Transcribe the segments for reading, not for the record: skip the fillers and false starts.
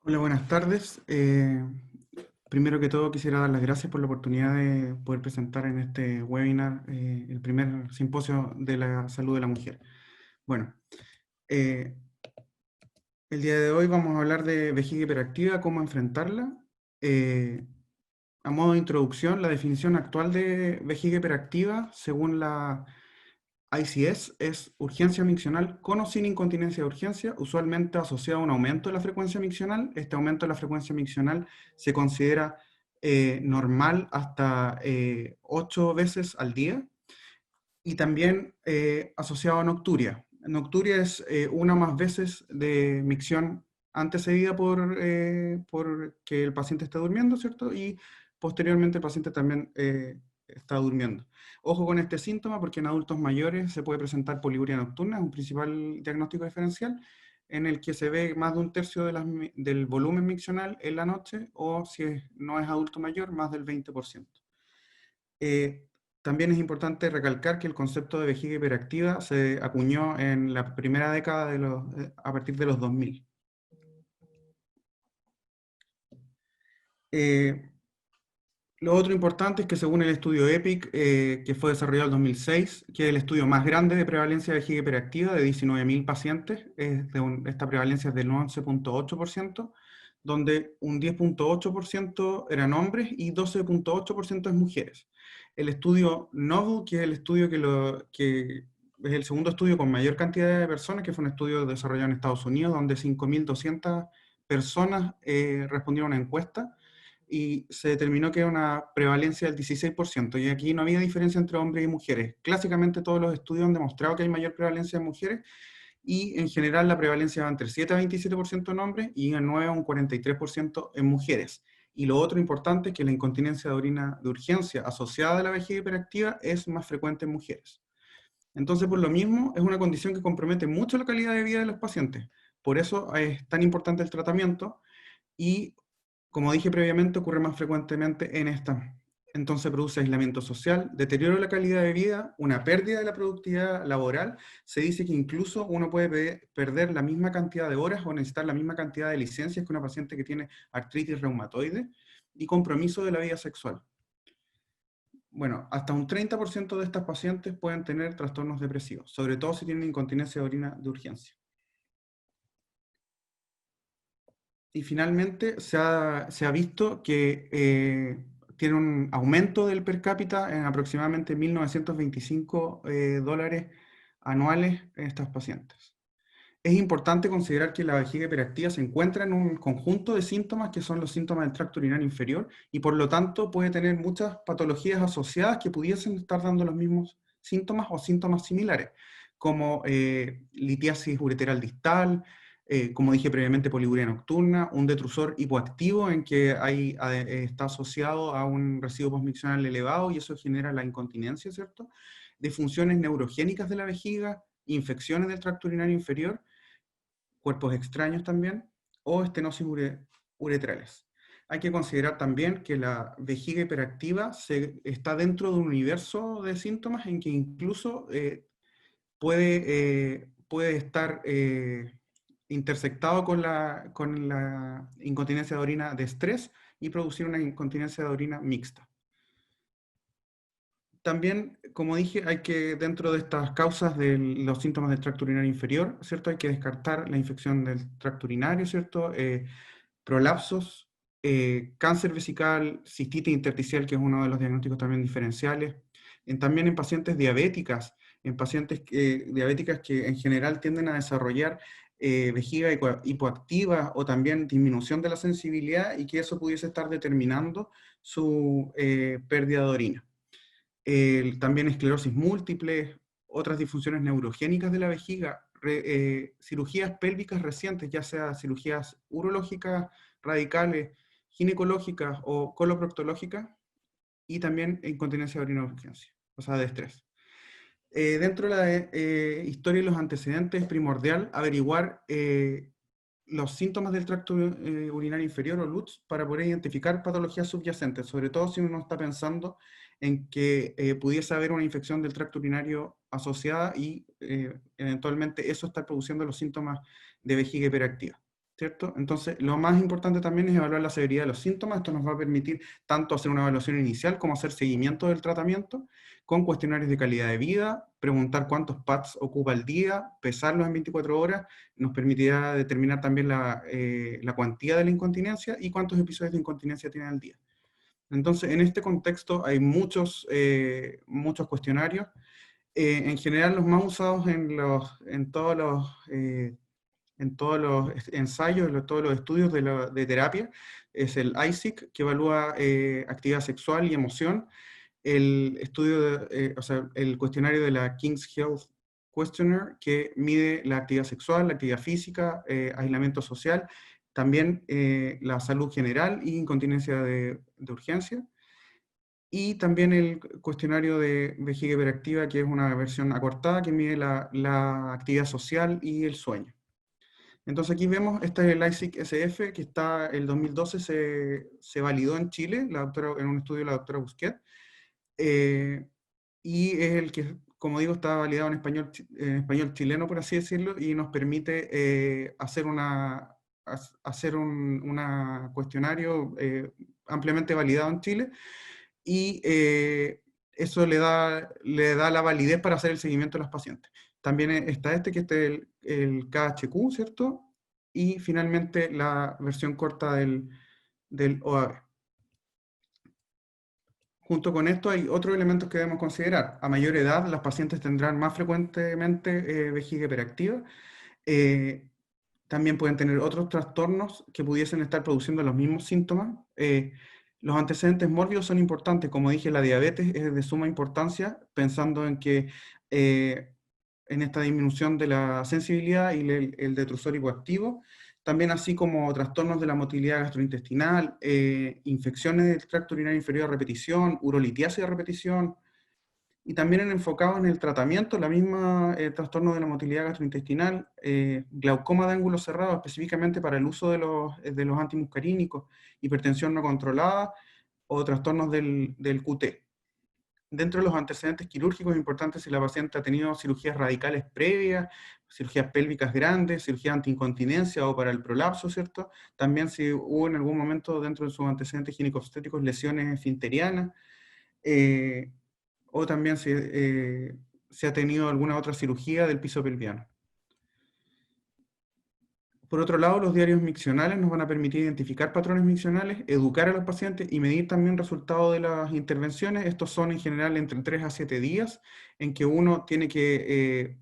Hola, buenas tardes. Primero que todo quisiera dar las gracias por la oportunidad de poder presentar en este webinar el primer simposio de la salud de la mujer. Bueno, eh, el día de hoy vamos a hablar de vejiga hiperactiva, cómo enfrentarla. Eh, a modo de introducción, la definición actual de vejiga hiperactiva, según la ICS, es urgencia miccional con o sin incontinencia de urgencia, usualmente asociado a un aumento de la frecuencia miccional. Este aumento de la frecuencia miccional se considera normal hasta 8 veces al día, y también asociado a nocturia. Nocturia es una o más veces de micción antecedida por que el paciente está durmiendo, ¿cierto? Y posteriormente el paciente también está durmiendo. Ojo con este síntoma porque en adultos mayores se puede presentar poliuria nocturna, es un principal diagnóstico diferencial en el que se ve más de un tercio del volumen miccional en la noche, o no es adulto mayor, más del 20%. Eh, También es importante recalcar que el concepto de vejiga hiperactiva se acuñó en la primera década a partir de los 2000. Eh, lo otro importante es que según el estudio EPIC, que fue desarrollado en 2006, que es el estudio más grande de prevalencia de vejiga hiperactiva de 19.000 pacientes, esta prevalencia es del 11,8%, donde un 10,8% eran hombres y 12,8% es mujeres. El estudio NOVU, que es el estudio que es el segundo estudio con mayor cantidad de personas, que fue un estudio desarrollado en Estados Unidos, donde 5.200 personas respondieron a una encuesta, y se determinó que era una prevalencia del 16%, y aquí no había diferencia entre hombres y mujeres. Clásicamente todos los estudios han demostrado que hay mayor prevalencia en mujeres, y en general la prevalencia va entre 7 a 27% en hombres y en 9 a un 43% en mujeres. Y lo otro importante es que la incontinencia de orina de urgencia asociada a la vejiga hiperactiva es más frecuente en mujeres. Entonces, por lo mismo, es una condición que compromete mucho la calidad de vida de los pacientes. Por eso es tan importante el tratamiento, y, como dije previamente, ocurre más frecuentemente en esta. Entonces produce aislamiento social, deterioro de la calidad de vida, una pérdida de la productividad laboral. Se dice que incluso uno puede perder la misma cantidad de horas o necesitar la misma cantidad de licencias que una paciente que tiene artritis reumatoide, y compromiso de la vida sexual. Bueno, hasta un 30% de estas pacientes pueden tener trastornos depresivos, sobre todo si tienen incontinencia de orina de urgencia. Y finalmente se ha visto que tiene un aumento del per cápita en aproximadamente 1.925 dólares anuales en estas pacientes. Es importante considerar que la vejiga hiperactiva se encuentra en un conjunto de síntomas que son los síntomas del tracto urinario inferior, y por lo tanto puede tener muchas patologías asociadas que pudiesen estar dando los mismos síntomas o síntomas similares, como litiasis ureteral distal, como dije previamente, poliuria nocturna, un detrusor hipoactivo en que está asociado a un residuo postmiccional elevado y eso genera la incontinencia, ¿cierto? Disfunciones neurogénicas de la vejiga, infecciones del tracto urinario inferior, cuerpos extraños también, o estenosis uretrales. Hay que considerar también que la vejiga hiperactiva está dentro de un universo de síntomas en que incluso puede estar intersectado con la incontinencia de orina de estrés y producir una incontinencia de orina mixta. También, como dije, dentro de estas causas de los síntomas del tracto urinario inferior, ¿cierto? Hay que descartar la infección del tracto urinario, ¿cierto? Prolapsos, cáncer vesical, cistitis intersticial, que es uno de los diagnósticos también diferenciales. También en pacientes diabéticas, diabéticas que en general tienden a desarrollar vejiga hipoactiva o también disminución de la sensibilidad, y que eso pudiese estar determinando su pérdida de orina. También esclerosis múltiple, otras disfunciones neurogénicas de la vejiga, cirugías pélvicas recientes, ya sea cirugías urológicas, radicales, ginecológicas o coloproctológicas, y también incontinencia de orina de urgencia, o sea, de estrés. Dentro de la historia y los antecedentes es primordial averiguar los síntomas del tracto urinario inferior o LUTS para poder identificar patologías subyacentes, sobre todo si uno está pensando en que pudiese haber una infección del tracto urinario asociada y eventualmente eso está produciendo los síntomas de vejiga hiperactiva. ¿cierto? Entonces, lo más importante también es evaluar la severidad de los síntomas. Esto nos va a permitir tanto hacer una evaluación inicial como hacer seguimiento del tratamiento con cuestionarios de calidad de vida, preguntar cuántos pads ocupa el día, pesarlos en 24 horas, nos permitirá determinar también la cuantía de la incontinencia y cuántos episodios de incontinencia tiene al día. Entonces, en este contexto hay muchos cuestionarios. En general, los más usados en todos los ensayos, todos los estudios de terapia, es el ISIC, que evalúa actividad sexual y emoción, el estudio, o sea, el cuestionario de la King's Health Questionnaire, que mide la actividad sexual, la actividad física, aislamiento social, también la salud general y incontinencia de urgencia, y también el cuestionario de vejiga hiperactiva, que es una versión acortada que mide la actividad social y el sueño. Entonces aquí vemos, este es el ISIC-SF, que está, el 2012 se validó en Chile, en un estudio de la doctora Busquet, y es el que, como digo, está validado en español chileno, por así decirlo, y nos permite hacer un cuestionario ampliamente validado en Chile, y eso le da la validez para hacer el seguimiento de los pacientes. También está que este es el KHQ, ¿cierto? Y finalmente la versión corta del OAB. Junto con esto hay otros elementos que debemos considerar. A mayor edad, las pacientes tendrán más frecuentemente vejiga hiperactiva. Eh, También pueden tener otros trastornos que pudiesen estar produciendo los mismos síntomas. Los antecedentes mórbidos son importantes. Como dije, la diabetes es de suma importancia, pensando en que en esta disminución de la sensibilidad y el detrusor hipoactivo, también así como trastornos de la motilidad gastrointestinal, infecciones del tracto urinario inferior a repetición, urolitiasis a repetición, y también enfocado en el tratamiento, la misma trastorno de la motilidad gastrointestinal, glaucoma de ángulo cerrado, específicamente para el uso de los antimuscarínicos, hipertensión no controlada o trastornos del QT. Dentro de los antecedentes quirúrgicos es importante si la paciente ha tenido cirugías radicales previas, cirugías pélvicas grandes, cirugía antiincontinencia o para el prolapso, ¿cierto? También si hubo en algún momento dentro de sus antecedentes ginecobstétricos lesiones esfinterianas, eh, o también si ha tenido alguna otra cirugía del piso pelviano. Por otro lado, los diarios miccionales nos van a permitir identificar patrones miccionales, educar a los pacientes y medir también resultados de las intervenciones. Estos son en general entre 3 a 7 días, en que uno tiene que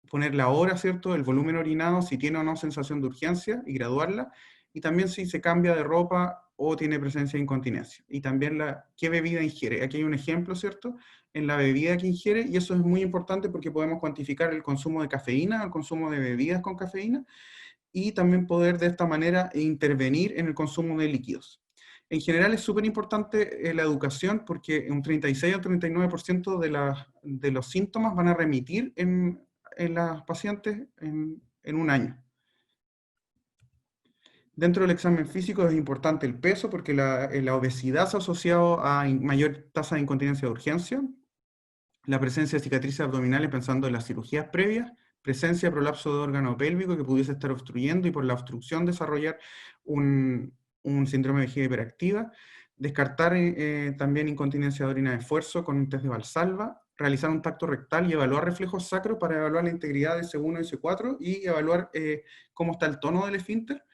poner la hora, ¿cierto? El volumen orinado, si tiene o no sensación de urgencia y graduarla, y también si se cambia de ropa o tiene presencia de incontinencia. Y también qué bebida ingiere. Aquí hay un ejemplo, ¿cierto? En la bebida que ingiere, y eso es muy importante porque podemos cuantificar el consumo de cafeína, el consumo de bebidas con cafeína, y también poder de esta manera intervenir en el consumo de líquidos. En general es súper importante la educación porque un 36 o 39% de los síntomas van a remitir en las pacientes en un año. Dentro del examen físico es importante el peso porque la obesidad se ha asociado a mayor tasa de incontinencia de urgencia, la presencia de cicatrices abdominales pensando en las cirugías previas, presencia de prolapso de órgano pélvico que pudiese estar obstruyendo y por la obstrucción desarrollar un síndrome de vejiga hiperactiva, descartar también incontinencia de orina de esfuerzo con un test de Valsalva, realizar un tacto rectal y evaluar reflejos sacros para evaluar la integridad de S1 y S4 y evaluar cómo está el tono del esfínter.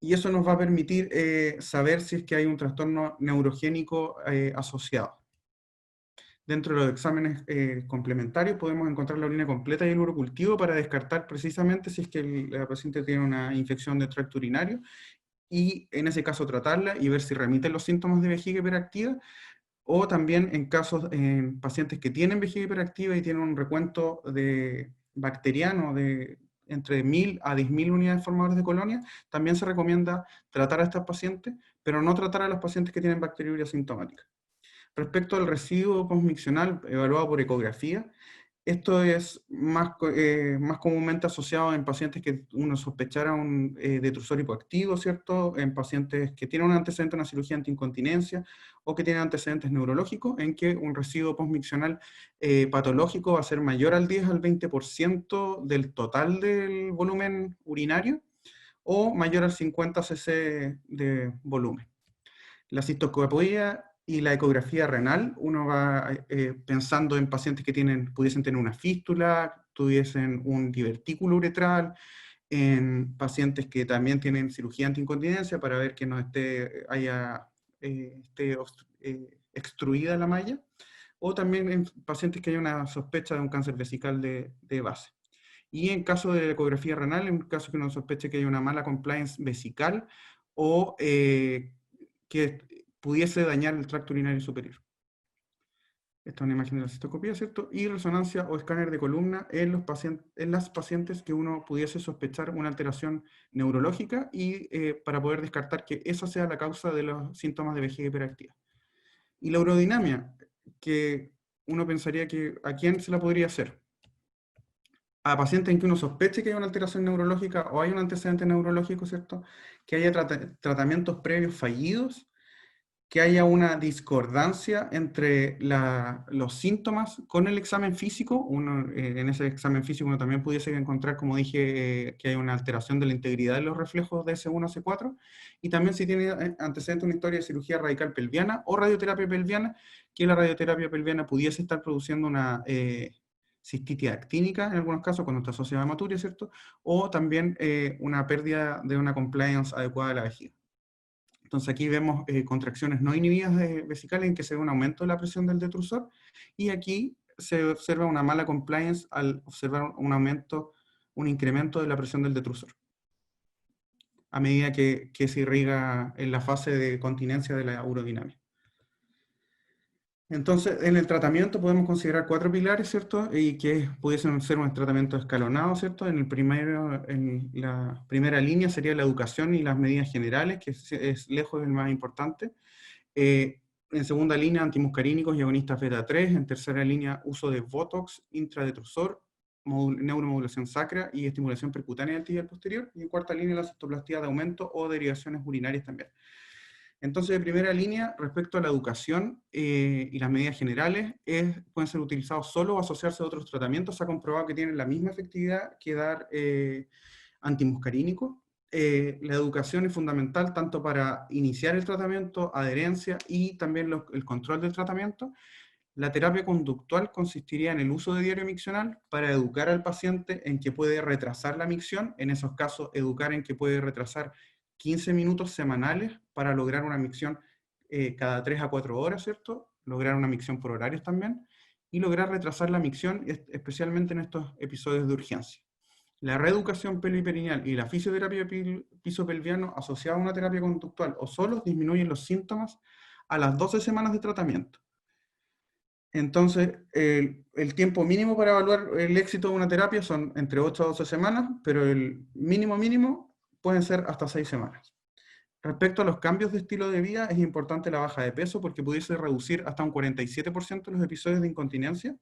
Y eso nos va a permitir saber si es que hay un trastorno neurogénico asociado. Dentro de los exámenes complementarios podemos encontrar la orina completa y el urocultivo para descartar precisamente si es que la paciente tiene una infección de tracto urinario y en ese caso tratarla y ver si remiten los síntomas de vejiga hiperactiva, o también en casos en pacientes que tienen vejiga hiperactiva y tienen un recuento bacteriano de entre 1000 a 10.000 unidades formadoras de colonia, también se recomienda tratar a estas pacientes, pero no tratar a los pacientes que tienen bacteriuria sintomática. Respecto al residuo postmiccional evaluado por ecografía, esto es más comúnmente asociado en pacientes que uno sospechara un detrusor hipoactivo, ¿cierto? En pacientes que tienen un antecedente de una cirugía antiincontinencia o que tienen antecedentes neurológicos, en que un residuo postmiccional patológico va a ser mayor al 10 al 20% del total del volumen urinario, o mayor a 50 cc de volumen. La cistoscopia y la ecografía renal, uno va pensando en pacientes que pudiesen tener una fístula, tuviesen un divertículo uretral, en pacientes que también tienen cirugía antiincontinencia para ver que no esté extruida la malla, o también en pacientes que haya una sospecha de un cáncer vesical de base. Y en caso de ecografía renal, en caso que uno sospeche que hay una mala compliance vesical o que pudiese dañar el tracto urinario superior. Esta es una imagen de la cistoscopía, ¿cierto? Y resonancia o escáner de columna en las pacientes que uno pudiese sospechar una alteración neurológica y para poder descartar que esa sea la causa de los síntomas de vejiga hiperactiva. Y la urodinamia, que uno pensaría que ¿a quién se la podría hacer? A pacientes en que uno sospeche que hay una alteración neurológica o hay un antecedente neurológico, ¿cierto? Que haya tratamientos previos fallidos, que haya una discordancia entre los síntomas con el examen físico. En ese examen físico uno también pudiese encontrar, como dije, que hay una alteración de la integridad de los reflejos de S1, S4, y también si tiene antecedente una historia de cirugía radical pelviana o radioterapia pelviana, que la radioterapia pelviana pudiese estar produciendo una cistitis actínica en algunos casos, cuando está asociada a hematuria, ¿cierto? O también una pérdida de una compliance adecuada de la vejiga. Entonces aquí vemos contracciones no inhibidas vesicales en que se ve un aumento de la presión del detrusor, y aquí se observa una mala compliance al observar un incremento de la presión del detrusor, a medida que se irriga en la fase de continencia de la urodinamia. Entonces, en el tratamiento podemos considerar 4 pilares, ¿cierto? Y que pudiesen ser un tratamiento escalonado, ¿cierto? En la primera línea sería la educación y las medidas generales, que es lejos el más importante. En segunda línea, antimuscarínicos y agonistas beta 3. En tercera línea, uso de Botox, intradetrusor, neuromodulación sacra y estimulación percutánea del tibial posterior. Y en cuarta línea, la cistoplastia de aumento o derivaciones urinarias también. Entonces, de primera línea, respecto a la educación y las medidas generales, pueden ser utilizados solo o asociarse a otros tratamientos. Se ha comprobado que tienen la misma efectividad que dar antimuscarínicos. La educación es fundamental tanto para iniciar el tratamiento, adherencia y también el control del tratamiento. La terapia conductual consistiría en el uso de diario miccional para educar al paciente en que puede retrasar la micción, en esos casos educar en que puede retrasar 15 minutos semanales para lograr una micción cada 3 a 4 horas, ¿cierto? Lograr una micción por horarios también, y lograr retrasar la micción, especialmente en estos episodios de urgencia. La reeducación pelviperineal y la fisioterapia pisopelviano asociada a una terapia conductual o solo disminuyen los síntomas a las 12 semanas de tratamiento. Entonces, el tiempo mínimo para evaluar el éxito de una terapia son entre 8 a 12 semanas, pero el mínimo pueden ser hasta 6 semanas. Respecto a los cambios de estilo de vida, es importante la baja de peso porque pudiese reducir hasta un 47% los episodios de incontinencia.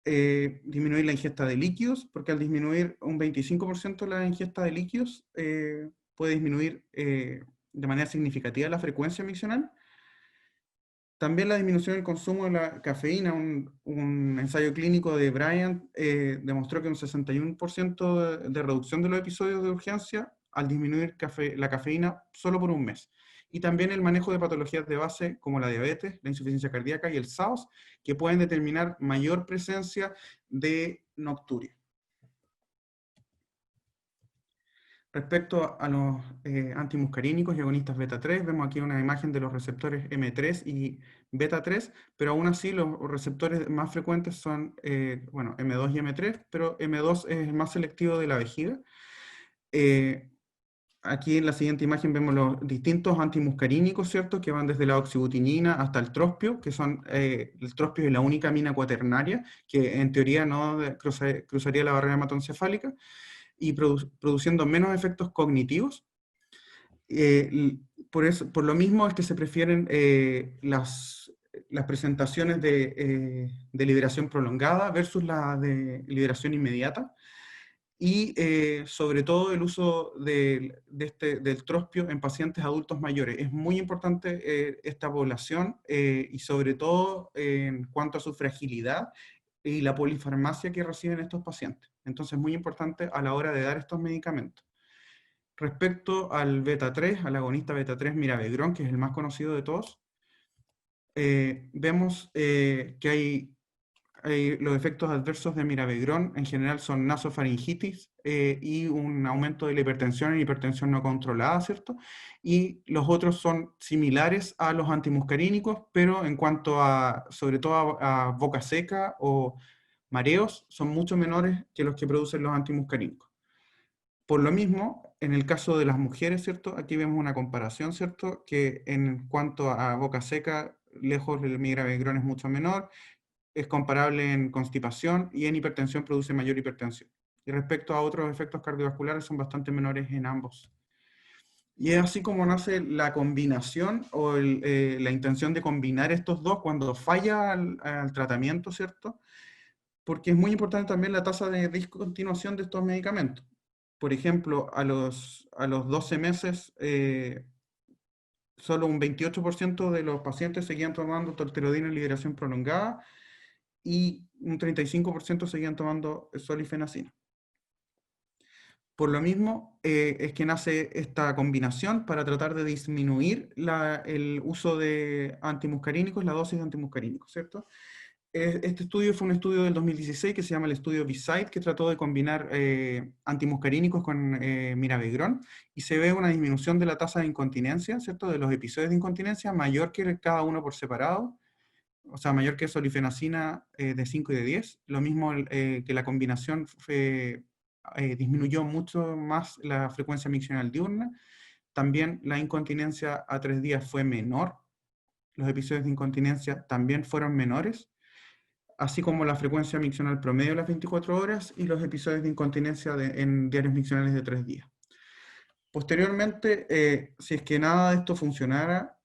Disminuir la ingesta de líquidos, porque al disminuir un 25% la ingesta de líquidos, puede disminuir de manera significativa la frecuencia miccional. También la disminución del consumo de la cafeína. Un ensayo clínico de Bryant demostró que un 61% de reducción de los episodios de urgencia al disminuir la cafeína solo por un mes. Y también el manejo de patologías de base como la diabetes, la insuficiencia cardíaca y el SAOS, que pueden determinar mayor presencia de nocturia. Respecto a los antimuscarínicos y agonistas beta 3, vemos aquí una imagen de los receptores M3 y beta 3, pero aún así los receptores más frecuentes son, M2 y M3, pero M2 es el más selectivo de la vejiga. Aquí en la siguiente imagen vemos los distintos antimuscarínicos, ¿cierto? Que van desde la oxibutinina hasta el trospio, que son, el trospio es la única amina cuaternaria, que en teoría no cruzaría la barrera hematoencefálica, y produciendo menos efectos cognitivos. Por lo mismo es que se prefieren las presentaciones de liberación prolongada versus la de liberación inmediata, y sobre todo el uso del trospio en pacientes adultos mayores. Es muy importante esta población y sobre todo en cuanto a su fragilidad y la polifarmacia que reciben estos pacientes. Entonces es muy importante a la hora de dar estos medicamentos. Respecto al beta 3, al agonista beta 3 mirabegrón, que es el más conocido de todos, vemos que los efectos adversos de mirabegrón en general son nasofaringitis y un aumento de la hipertensión en hipertensión no controlada, ¿cierto? Y los otros son similares a los antimuscarínicos, pero en cuanto a, sobre todo a boca seca o mareos, son mucho menores que los que producen los antimuscarínicos. Por lo mismo, en el caso de las mujeres, ¿cierto? Aquí vemos una comparación, ¿cierto? Que en cuanto a boca seca, lejos el mirabegrón es mucho menor, es comparable en constipación y en hipertensión produce mayor hipertensión. Y respecto a otros efectos cardiovasculares son bastante menores en ambos. Y es así como nace la combinación o la intención de combinar estos dos cuando falla al tratamiento, ¿cierto? Porque es muy importante también la tasa de discontinuación de estos medicamentos. Por ejemplo, a los 12 meses, solo un 28% de los pacientes seguían tomando tortirodina en liberación prolongada y un 35% seguían tomando solifenacina. Por lo mismo, es que nace esta combinación para tratar de disminuir el uso de antimuscarínicos, la dosis de antimuscarínicos, ¿cierto? Este estudio fue un estudio del 2016 que se llama el estudio BESIDE, que trató de combinar antimuscarínicos con mirabegrón, y se ve una disminución de la tasa de incontinencia, ¿cierto? De los episodios de incontinencia, mayor que cada uno por separado, o sea, mayor que solifenacina de 5 y de 10. Lo mismo que la combinación disminuyó mucho más la frecuencia miccional diurna. También la incontinencia a 3 días fue menor. Los episodios de incontinencia también fueron menores, así como la frecuencia miccional promedio de las 24 horas y los episodios de incontinencia en diarios miccionales de 3 días. Posteriormente, si es que nada de esto funcionara,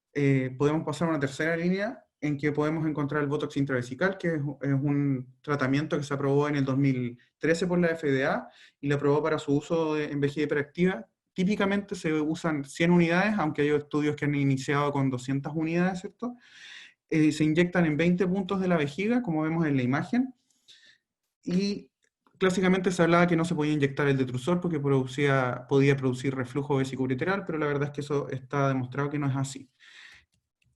podemos pasar a una tercera línea en que podemos encontrar el Botox intravesical, que es un tratamiento que se aprobó en el 2013 por la FDA y lo aprobó para su uso en vejiga hiperactiva. Típicamente se usan 100 unidades, aunque hay estudios que han iniciado con 200 unidades, ¿cierto? Se inyectan en 20 puntos de la vejiga, como vemos en la imagen, y clásicamente se hablaba que no se podía inyectar el detrusor porque podía producir reflujo vesicoureteral, pero la verdad es que eso está demostrado que no es así.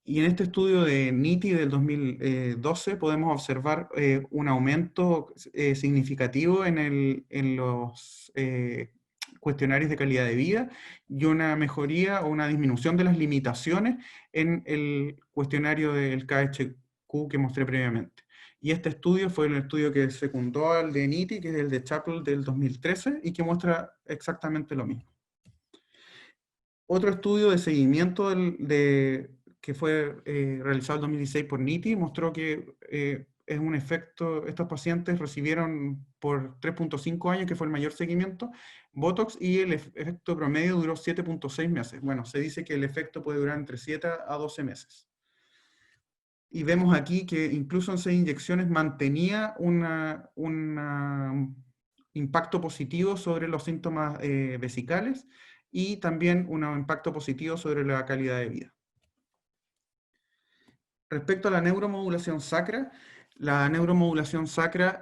Y en este estudio de NITI del 2012 podemos observar un aumento significativo en los cuestionarios de calidad de vida y una mejoría o una disminución de las limitaciones en el cuestionario del KHQ que mostré previamente. Y este estudio fue el estudio que secundó al de NITI, que es el de Chappell del 2013, y que muestra exactamente lo mismo. Otro estudio de seguimiento que fue realizado en 2016 por NITI mostró que es un efecto, estos pacientes recibieron por 3.5 años, que fue el mayor seguimiento, Botox, y el efecto promedio duró 7.6 meses. Bueno, se dice que el efecto puede durar entre 7 a 12 meses. Y vemos aquí que incluso en 6 inyecciones mantenía un impacto positivo sobre los síntomas vesicales y también un impacto positivo sobre la calidad de vida. Respecto a la neuromodulación sacra, la neuromodulación sacra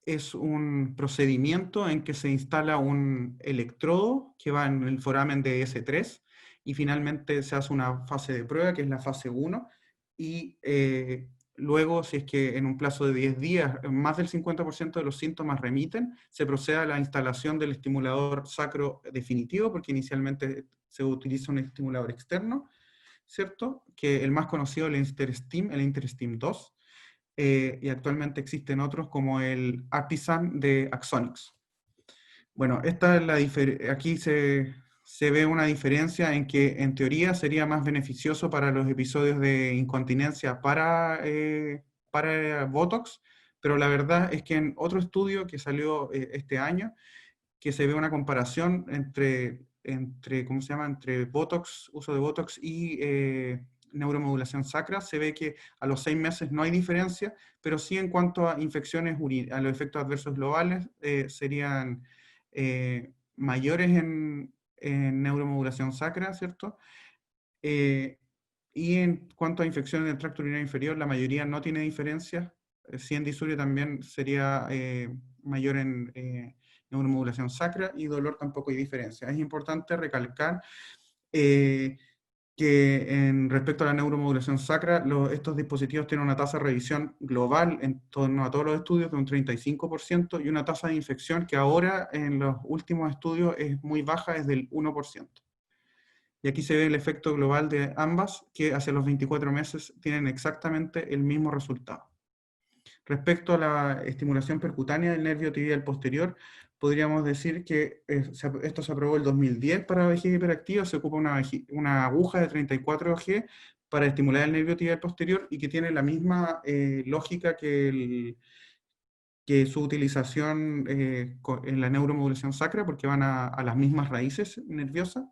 es un procedimiento en que se instala un electrodo que va en el foramen de S3 y finalmente se hace una fase de prueba, que es la fase 1, y luego, si es que en un plazo de 10 días más del 50% de los síntomas remiten, se procede a la instalación del estimulador sacro definitivo, porque inicialmente se utiliza un estimulador externo, ¿cierto? Que el más conocido es el Intersteam 2, y actualmente existen otros como el Artisan de Axonics. Bueno, esta es aquí se ve una diferencia en que en teoría sería más beneficioso para los episodios de incontinencia para Botox, pero la verdad es que en otro estudio que salió este año, que se ve una comparación ¿cómo se llama? Entre Botox, uso de Botox y neuromodulación sacra, se ve que a los 6 meses no hay diferencia, pero sí en cuanto a infecciones, a los efectos adversos globales, serían mayores en neuromodulación sacra, ¿cierto? Y en cuanto a infecciones del tracto urinario inferior, la mayoría no tiene diferencias. Sí en disuria también sería mayor en neuromodulación sacra, y dolor tampoco hay diferencia. Es importante recalcar que respecto a la neuromodulación sacra, estos dispositivos tienen una tasa de revisión global en torno a todos los estudios de un 35% y una tasa de infección que ahora en los últimos estudios es muy baja, es del 1%. Y aquí se ve el efecto global de ambas, que hacia los 24 meses tienen exactamente el mismo resultado. Respecto a la estimulación percutánea del nervio tibial posterior, podríamos decir que esto se aprobó el 2010 para vejiga hiperactiva, se ocupa una aguja de 34 G para estimular el nervio tibial posterior y que tiene la misma lógica que su utilización en la neuromodulación sacra, porque van a las mismas raíces nerviosas.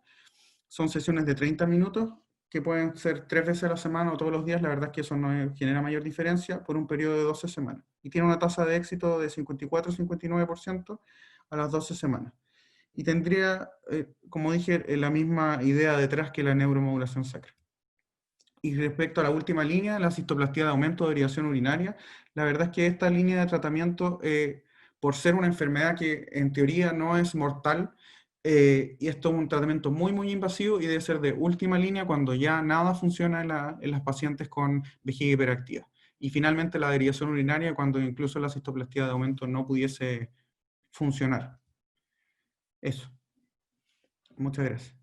Son sesiones de 30 minutos que pueden ser 3 veces a la semana o todos los días. La verdad es que eso no genera mayor diferencia por un periodo de 12 semanas. Y tiene una tasa de éxito de 54-59% a las 12 semanas. Y tendría, como dije, la misma idea detrás que la neuromodulación sacra. Y respecto a la última línea, la cistoplastía de aumento de derivación urinaria, la verdad es que esta línea de tratamiento, por ser una enfermedad que en teoría no es mortal, y esto es un tratamiento muy, muy invasivo y debe ser de última línea cuando ya nada funciona en las pacientes con vejiga hiperactiva. Y finalmente la derivación urinaria cuando incluso la cistoplastía de aumento no pudiese funcionar. Eso. Muchas gracias.